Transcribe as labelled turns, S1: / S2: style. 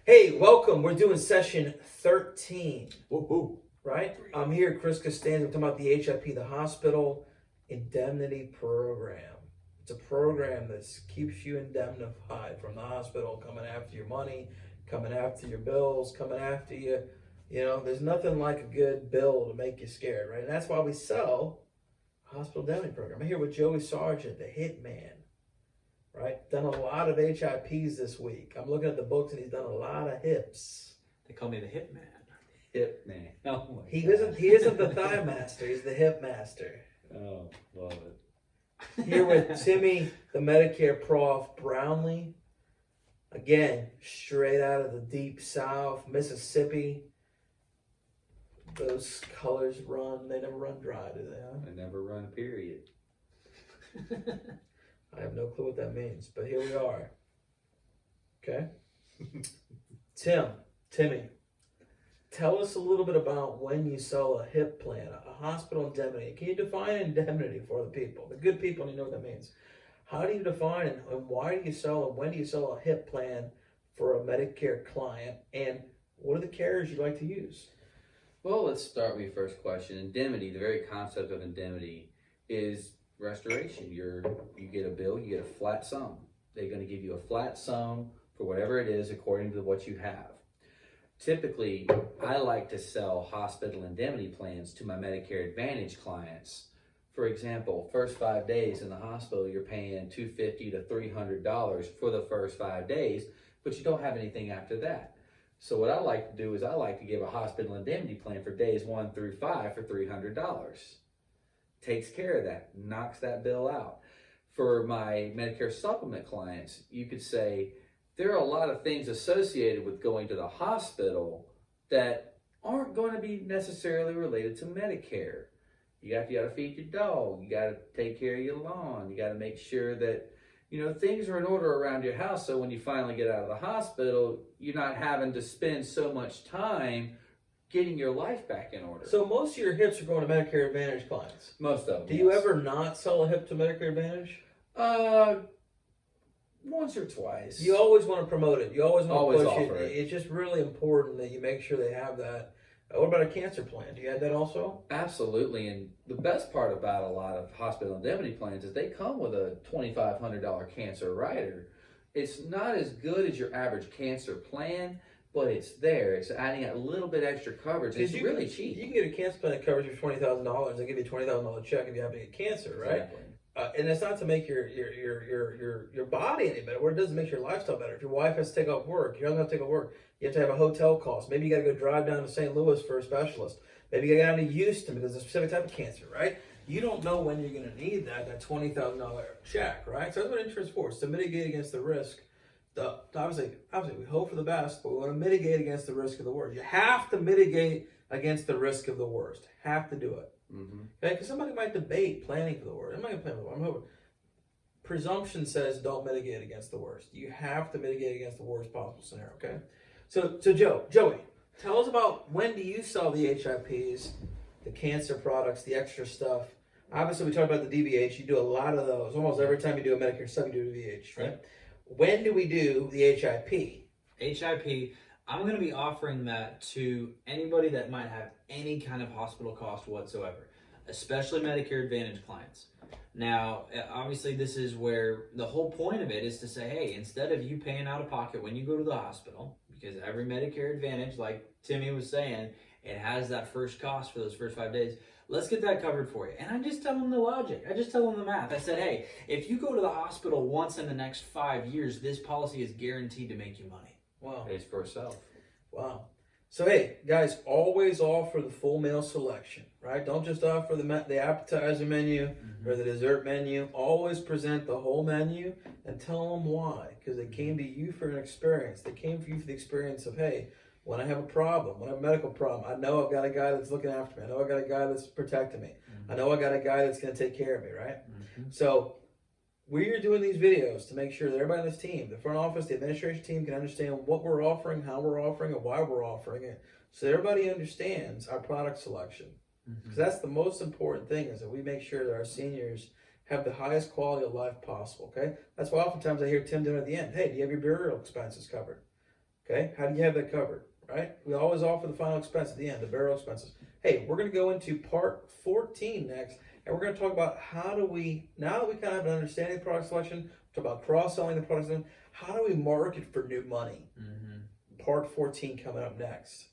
S1: Hey, welcome. We're doing session 13,
S2: Woo-hoo.
S1: right? I'm here, Chris Costanza. We're talking about the HIP, the Hospital Indemnity Program. It's a program that keeps you indemnified from the hospital coming after your money, coming after your bills, coming after you. You know, there's nothing like a good bill to make you scared, right? And that's why we sell a hospital indemnity program. I'm here with Joey Sargent, the hitman. Right? Done a lot of HIPs this week. I'm looking at the books and he's done a lot of hips.
S2: They call me the hip man.
S3: Hip man. Oh
S1: He isn't the thigh master, he's the hip master.
S3: Oh, love it.
S1: Here with Timmy, the Medicare prof, Brownlee. Again, straight out of the deep south, Mississippi. Those colors they never run dry, do they? Huh?
S3: I never run, period.
S1: I have no clue what that means, but here we are. Okay? Timmy, tell us a little bit about when you sell a HIP plan, a hospital indemnity. Can you define indemnity for the people, the good people, and you know what that means? How do you define it, and why do you sell, and when do you sell a HIP plan for a Medicare client, and what are the carriers you like to use?
S3: Well, let's start with your first question. Indemnity, the very concept of indemnity is restoration. You get a bill, you get a flat sum. They're going to give you a flat sum for whatever it is according to what you have. Typically, I like to sell hospital indemnity plans to my Medicare Advantage clients. For example, first 5 days in the hospital, you're paying $250 to $300 for the first 5 days, but you don't have anything after that. So what I like to do is I like to give a hospital indemnity plan for days 1 through 5 for $300. Takes care of that, knocks that bill out. For my Medicare supplement clients, you could say there are a lot of things associated with going to the hospital that aren't going to be necessarily related to Medicare. You got to feed your dog, you got to take care of your lawn, you got to make sure that things are in order around your house, so when you finally get out of the hospital, you're not having to spend so much time getting your life back in order.
S1: So most of your HIPs are going to Medicare Advantage clients.
S3: Most of them.
S1: Do you ever not sell a HIP to Medicare Advantage?
S3: Once or twice.
S1: You always want to promote it. You always want to push
S3: offer
S1: it.
S3: it.
S1: It's just really important that you make sure they have that. What about a cancer plan? Do you have that also?
S3: Absolutely. And the best part about a lot of hospital indemnity plans is they come with a $2,500 cancer rider. It's not as good as your average cancer plan, but it's there. It's adding a little bit extra coverage. It's really cheap.
S1: You can get a cancer plan that covers you for $20,000. They give you a $20,000 check if you happen to get cancer, right?
S3: Exactly.
S1: And it's not to make your body any better. What it does is make your lifestyle better. If your wife has to take off work, you're not going to take off work. You have to have a hotel cost. Maybe you got to go drive down to St. Louis for a specialist. Maybe you got to go down to Houston because it's a specific type of cancer, right? You don't know when you're going to need that $20,000 check, right? So that's what insurance is for. It's to mitigate against the risk. Obviously, we hope for the best, but we want to mitigate against the risk of the worst. You have to mitigate against the risk of the worst. Have to do it.
S3: Mm-hmm.
S1: Okay, because somebody might debate planning for the worst. I'm not going to plan for the worst. I'm hoping. Presumption says don't mitigate against the worst. You have to mitigate against the worst possible scenario. Okay, so Joey, tell us about when do you sell the HIPs, the cancer products, the extra stuff. Obviously, we talked about the DVH. You do a lot of those. Almost every time you do a Medicare sub, you do a DVH, right? When do we do the HIP?
S2: HIP, I'm going to be offering that to anybody that might have any kind of hospital cost whatsoever, especially Medicare Advantage clients. Now, obviously, this is where the whole point of it is to say, hey, instead of you paying out of pocket when you go to the hospital, because every Medicare Advantage, like Timmy was saying, it has that first cost for those first 5 days. Let's get that covered for you. And I just tell them the logic. I just tell them the math. I said, hey, if you go to the hospital once in the next 5 years, this policy is guaranteed to make you money.
S1: Wow.
S3: Pays for itself.
S1: Wow. So, hey, guys, always offer the full meal selection, right? Don't just offer the appetizer menu or the dessert menu. Always present the whole menu and tell them why. Because they came to you for an experience. They came for you for the experience of, hey, when I have a problem, when I have a medical problem, I know I've got a guy that's looking after me. I know I've got a guy that's protecting me. I know I got a guy that's going to take care of me, right? So we're doing these videos to make sure that everybody on this team, the front office, the administration team, can understand what we're offering, how we're offering it, why we're offering it, so everybody understands our product selection. Because that's the most important thing, is that we make sure that our seniors have the highest quality of life possible, okay? That's why oftentimes I hear Tim doing at the end, hey, do you have your burial expenses covered? Okay, how do you have that covered? Right? We always offer the final expense at the end, the burial expenses. Hey, we're going to go into part 14 next, and we're going to talk about how do we, now that we kind of have an understanding of product selection, talk about cross-selling the products, how do we market for new money?
S2: Mm-hmm.
S1: Part 14 coming up next.